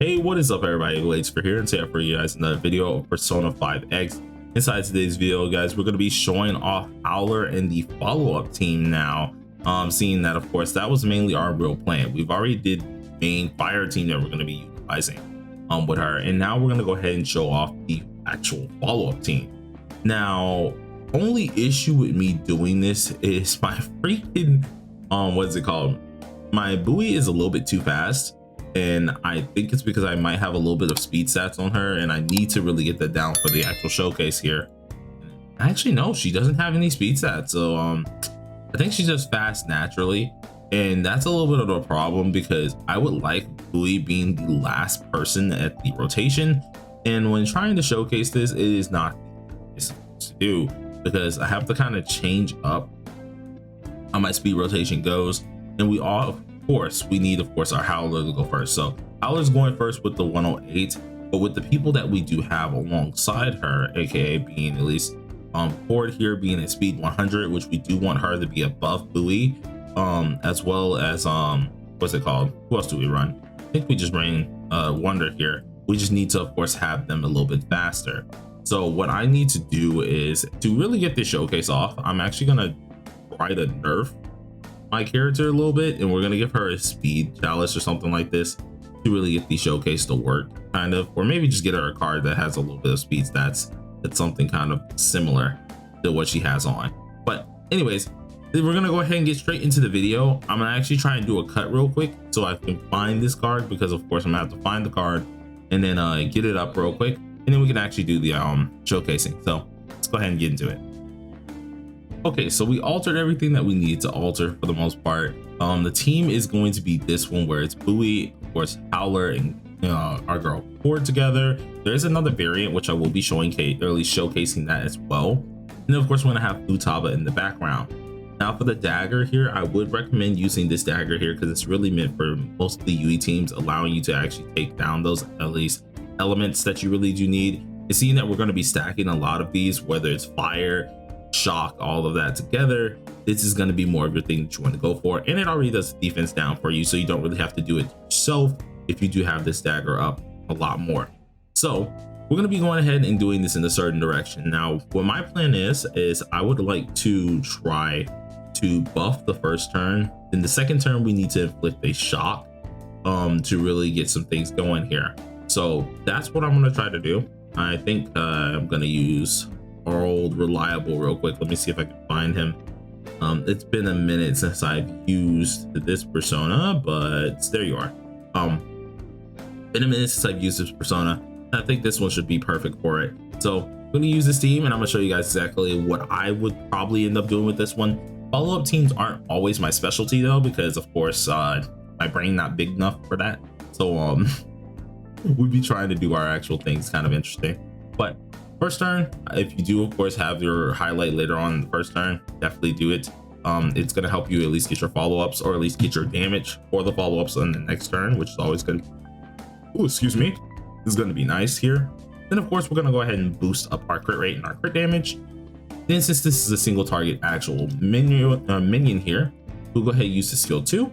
Hey, what is up everybody? Blades for here, and today for you guys another video of Persona 5X. Inside today's video, guys, we're going to be showing off Howler and the follow-up team now. Seeing that, of course, that was mainly our real plan. We've already did the main fire team that we're going to be utilizing with her, and now we're going to go ahead and show off the actual follow-up team. Now, only issue with me doing this is my freaking what's it called? My buoy is a little bit too fast. And I think it's because I might have a little bit of speed stats on her, and I need to really get that down for the actual showcase here. Actually, no, she doesn't have any speed stats, so I think she's just fast naturally, and that's a little bit of a problem because I would like Buoy being the last person at the rotation, and when trying to showcase this, it is not easy to do because I have to kind of change up how my speed rotation goes, and we all. Of course, we need, of course, our Howler to go first. So Howler's going first with the 108, but with the people that we do have alongside her, aka being at least Ford here being at speed 100, which we do want her to be above Buoy, as well as what's it called? Who else do we run? I think we just ran Wonder here. We just need to, of course, have them a little bit faster. So what I need to do is to really get this showcase off, I'm actually gonna try to nerf my character a little bit, and we're gonna give her a speed chalice or something like this to really get the showcase to work, kind of, or maybe just get her a card that has a little bit of speed stats that's something kind of similar to what she has on. But anyways, we're gonna go ahead and get straight into the video. I'm gonna actually try and do a cut real quick so I can find this card, because of course I'm gonna have to find the card and then get it up real quick, and then we can actually do the showcasing. So let's go ahead and get into it. Okay, so we altered everything that we need to alter for the most part. The team is going to be this one where it's Buoy, of course, Howler, and our girl Ford together. There is another variant which I will be showing, or at least showcasing that as well. And then of course we're gonna have Futaba in the background. Now for the dagger here, I would recommend using this dagger here because it's really meant for most of the UE teams, allowing you to actually take down those at least elements that you really do need. And seeing that we're going to be stacking a lot of these, whether it's fire, shock, all of that together, this is going to be more of your thing that you want to go for, and it already does defense down for you, so you don't really have to do it yourself if you do have this dagger up a lot more. So we're going to be going ahead and doing this in a certain direction. Now what my plan is I would like to try to buff the first turn. In the second turn we need to inflict a shock to really get some things going here. So that's what I'm going to try to do. I think I'm going to use our old reliable real quick. Let me see if I can find him. It's been a minute since I've used this persona, but there you are. Been a minute since I've used this persona. I think this one should be perfect for it. So I'm going to use this team, and I'm going to show you guys exactly what I would probably end up doing with this one. Follow-up teams aren't always my specialty though, because of course my brain not big enough for that. So we'd be trying to do our actual things kind of interesting. But first turn, if you do of course have your highlight later on in the first turn, definitely do it. It's going to help you at least get your follow-ups, or at least get your damage for the follow-ups on the next turn, which is always good. Oh, excuse me. This is going to be nice here. Then of course we're going to go ahead and boost up our crit rate and our crit damage. Then since this is a single target actual minion here, we'll go ahead and use the skill 2.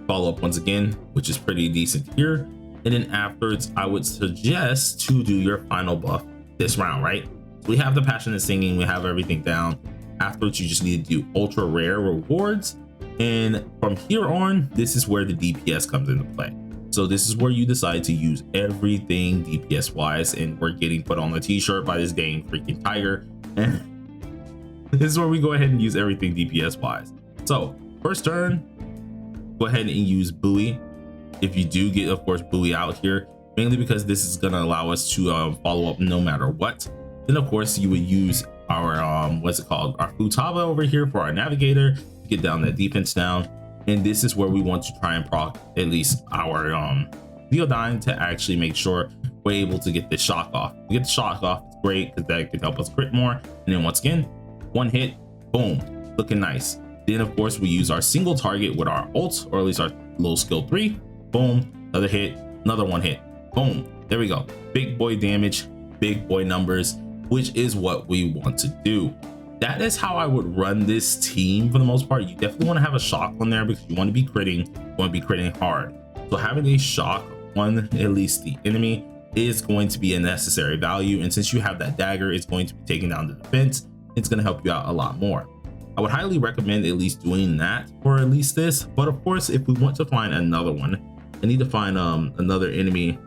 Follow up once again, which is pretty decent here. And then afterwards, I would suggest to do your final buff this round, right? So we have the passionate singing, we have everything down. Afterwards, you just need to do ultra rare rewards. And from here on, this is where the DPS comes into play. So this is where you decide to use everything DPS wise, and we're getting put on the t-shirt by this dang freaking tiger. And this is where we go ahead and use everything DPS wise. So first turn, go ahead and use Buoy. If you do get, of course, Buoy out here, mainly because this is going to allow us to follow up no matter what. Then of course you would use our what's it called, our Futaba over here for our navigator to get down that defense down. And this is where we want to try and proc at least our Theodyne to actually make sure we're able to get this shock off. To get the shock off, it's great because that can help us crit more. And then once again, one hit, boom, looking nice. Then of course we use our single target with our ult, or at least our little skill 3. Boom, another hit, another one hit, boom, there we go. Big boy damage, big boy numbers, which is what we want to do. That is how I would run this team for the most part. You definitely want to have a shock on there because you want to be critting, hard. So having a shock on at least the enemy is going to be a necessary value, and since you have that dagger, it's going to be taking down the defense. It's going to help you out a lot more. I would highly recommend at least doing that for at least this, but of course if we want to find another one, I need to find another enemy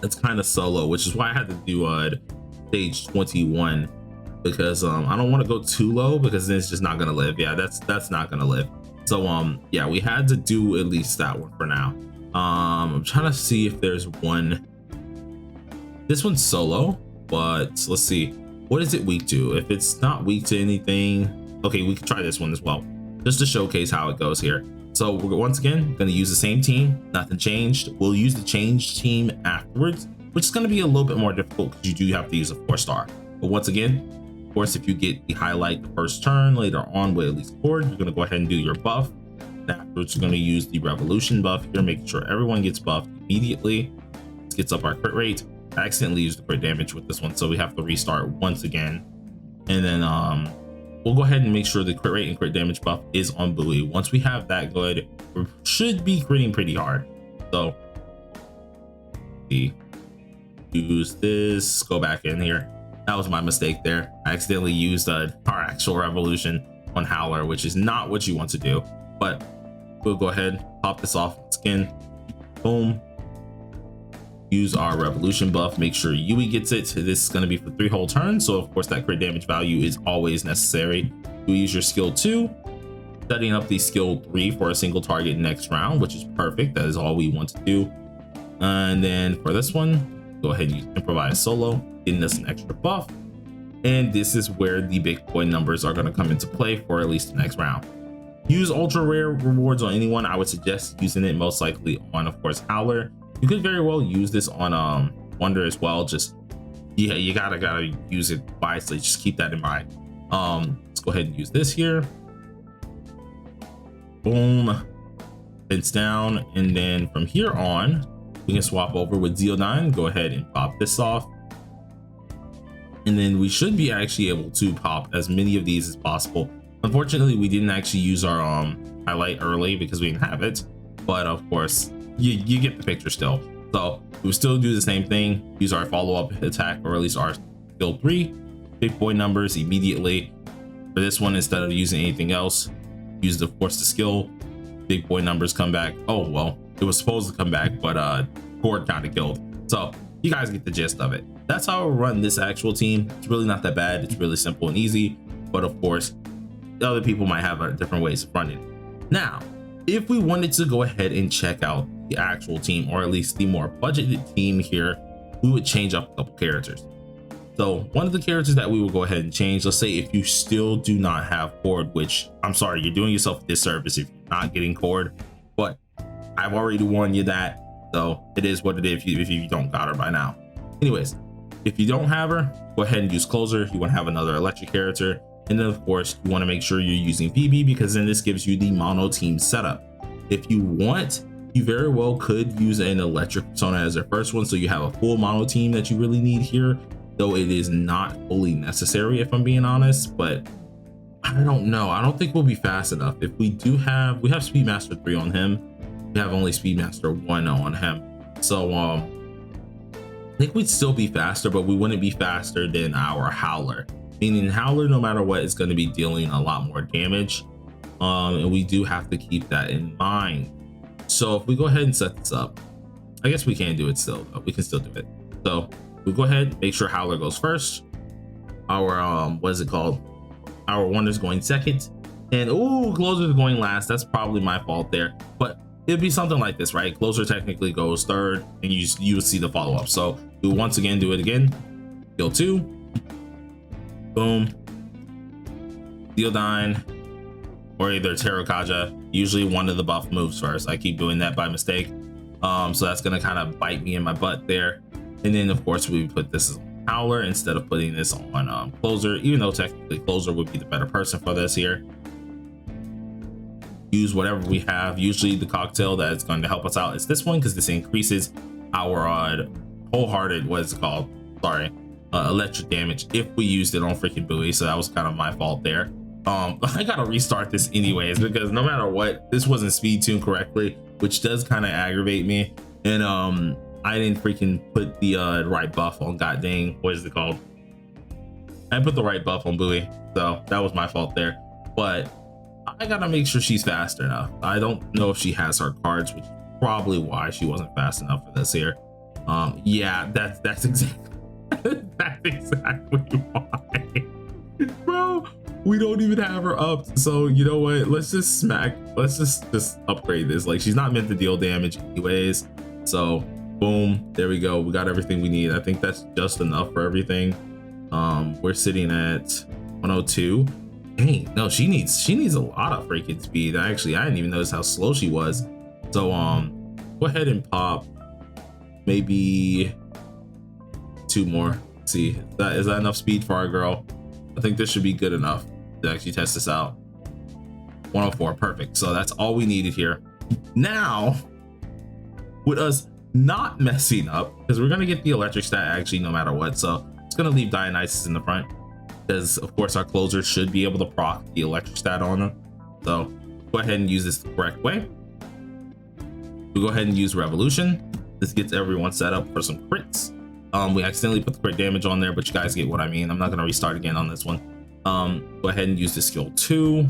that's kind of solo, which is why I had to do stage 21, because I don't want to go too low, because then it's just not gonna live. Yeah, that's not gonna live. So yeah, we had to do at least that one for now. I'm trying to see if there's one. This one's solo, but let's see, what is it weak to? If it's not weak to anything, okay, we can try this one as well, just to showcase how it goes here. So we're once again going to use the same team, nothing changed. We'll use the changed team afterwards, which is going to be a little bit more difficult because you do have to use a 4-star. But once again, of course, if you get the highlight the first turn later on with at least cord, you're going to go ahead and do your buff. Afterwards, you're going to use the revolution buff here, making sure everyone gets buffed immediately. This gets up our crit rate. I accidentally used the crit damage with this one, so we have to restart once again. And then we'll go ahead and make sure the crit rate and crit damage buff is on buoy. Once we have that good, we should be critting pretty hard. So use this, go back in here. That was my mistake there. I accidentally used our actual revolution on Howler, which is not what you want to do, but we'll go ahead, pop this off skin, boom. Use our revolution buff, make sure Yui gets it. This is going to be for 3 whole turns, so of course that crit damage value is always necessary. You use your skill 2, setting up the skill 3 for a single target next round, which is perfect. That is all we want to do. And then for this one, go ahead and use improvise solo, getting us an extra buff. And this is where the big boy numbers are going to come into play for at least the next round. Use ultra rare rewards on anyone. I would suggest using it most likely on, of course, Howler. You could very well use this on Wonder as well. Just yeah, you gotta use it wisely. Just keep that in mind. Let's go ahead and use this here. Boom, it's down, and then from here on we can swap over with Zeodine. Go ahead and pop this off, and then we should be actually able to pop as many of these as possible. Unfortunately, we didn't actually use our highlight early because we didn't have it, but of course you get the picture still. So we'll still do the same thing, use our follow-up attack, or at least our skill 3, big boy numbers immediately. For this one, instead of using anything else, use the force the skill, big boy numbers come back. Oh well, it was supposed to come back, but Cord kind of killed. So you guys get the gist of it. That's how I run this actual team. It's really not that bad. It's really simple and easy, but of course other people might have different ways of running it. Now, if we wanted to go ahead and check out the actual team, or at least the more budgeted team here, we would change up a couple characters. So one of the characters that we will go ahead and change, let's say if you still do not have Cord, which I'm sorry, you're doing yourself a disservice if you're not getting Cord, but I've already warned you that, so it is what it is if you don't got her by now. Anyways, if you don't have her, go ahead and use Closer. You want to have another electric character, and then of course you want to make sure you're using PB, because then this gives you the mono team setup. If you want, you very well could use an electric persona as their first one, so you have a full mono team that you really need here, though it is not fully necessary if I'm being honest. But I don't know, I don't think we'll be fast enough. If we do have, we have Speedmaster 3 on him, we have only Speedmaster 1 on him, so I think we'd still be faster, but we wouldn't be faster than our Howler, meaning Howler, no matter what, is going to be dealing a lot more damage, and we do have to keep that in mind. So if we go ahead and set this up, I guess we can do it still, but we can still do it. So we go ahead, make sure Howler goes first, our what is it called, our Wonder's going second, and Closer's going last. That's probably my fault there, but it'd be something like this, right? Closer technically goes third, and you would see the follow-up. So we'll once again do it again. Skill 2, boom, Zeodine, or either Terrakaja. Usually one of the buff moves first. I keep doing that by mistake, so that's gonna kind of bite me in my butt there. And then of course we put this on Howler instead of putting this on Closer, even though technically Closer would be the better person for this here. Use whatever we have. Usually the cocktail that is going to help us out is this one, because this increases our wholehearted, what is it called, sorry, electric damage if we used it on freaking buoy. So that was kind of my fault there. I gotta restart this anyways, because no matter what, this wasn't speed tuned correctly, which does kind of aggravate me. and I didn't freaking put the right buff on. God dang, what is it called? I put the right buff on Bowie, so that was my fault there. But I gotta make sure she's fast enough. I don't know if she has her cards, which is probably why she wasn't fast enough for this here. Yeah, that's exactly that's exactly why. Bro, we don't even have her up. So you know what? Let's just upgrade this. Like, she's not meant to deal damage anyways. So boom, there we go. We got everything we need. I think that's just enough for everything. We're sitting at 102. Dang, no, she needs a lot of freaking speed. Actually, I didn't even notice how slow she was. So go ahead and pop maybe 2 more. Let's see, is that enough speed for our girl? I think this should be good enough to actually test this out. 104, perfect. So that's all we needed here. Now, with us not messing up, because we're gonna get the electric stat actually no matter what. So it's gonna leave Dionysus in the front, because of course our closer should be able to proc the electric stat on them. So go ahead and use this the correct way. We go ahead and use Revolution. This gets everyone set up for some crits. We accidentally put the crit damage on there, but you guys get what I mean. I'm not gonna restart again on this one. Go ahead and use the skill 2.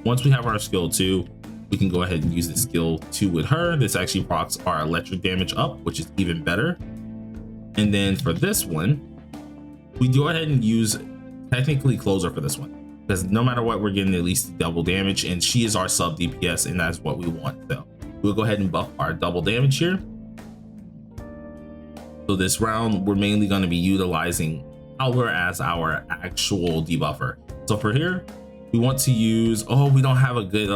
Once we have our skill 2, we can go ahead and use the skill 2 with her. This actually procs our electric damage up, which is even better. And then for this one, we go ahead and use technically closer for this one, because no matter what, we're getting at least double damage, and she is our sub DPS, and that's what we want. So we'll go ahead and buff our double damage here. So this round, we're mainly going to be utilizing Howler as our actual debuffer. So for here, we want to use, we don't have a good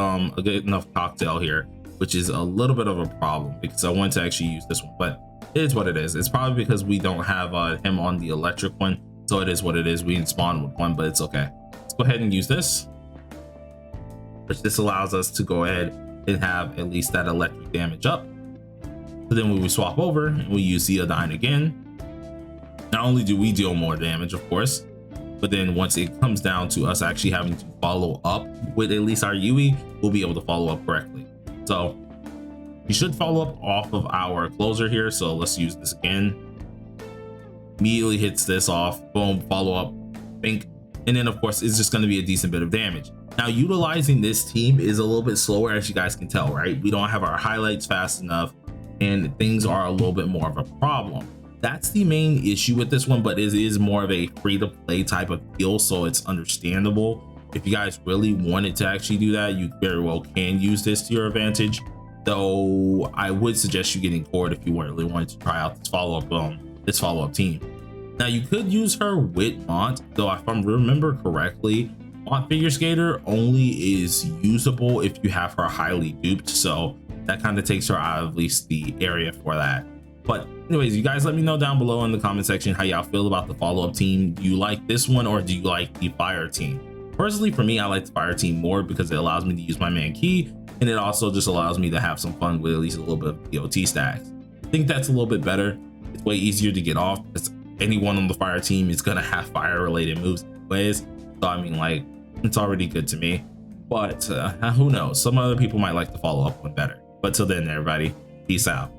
enough cocktail here, which is a little bit of a problem, because I want to actually use this one, but it is what it is. It's probably because we don't have him on the electric one. So it is what it is. We didn't spawn with one, but it's okay. Let's go ahead and use this, which this allows us to go ahead and have at least that electric damage up. So then when we swap over and we use Zeodyne again, not only do we deal more damage, of course, but then once it comes down to us actually having to follow up with at least our Yui, we'll be able to follow up correctly. So we should follow up off of our closer here. So let's use this again. Immediately hits this off, boom, follow up, bink, and then of course it's just going to be a decent bit of damage. Now utilizing this team is a little bit slower, as you guys can tell, right? We don't have our highlights fast enough, and things are a little bit more of a problem. That's the main issue with this one, but it is more of a free-to-play type of deal, so it's understandable. If you guys really wanted to actually do that, you very well can use this to your advantage, though I would suggest you getting Cord if you really wanted to try out this follow-up team. Now you could use her with Mont, though if I remember correctly, Mont Figure Skater only is usable if you have her highly duped, so that kind of takes her out of at least the area for that. But anyways, you guys let me know down below in the comment section how y'all feel about the follow-up team. Do you like this one, or do you like the fire team? Personally, for me, I like the fire team more because it allows me to use my man key, and it also just allows me to have some fun with at least a little bit of DOT stacks. I think that's a little bit better. It's way easier to get off because anyone on the fire team is gonna have fire related moves anyways. So I mean, like, it's already good to me, but who knows, some other people might like the follow-up one better. But till then, everybody, peace out.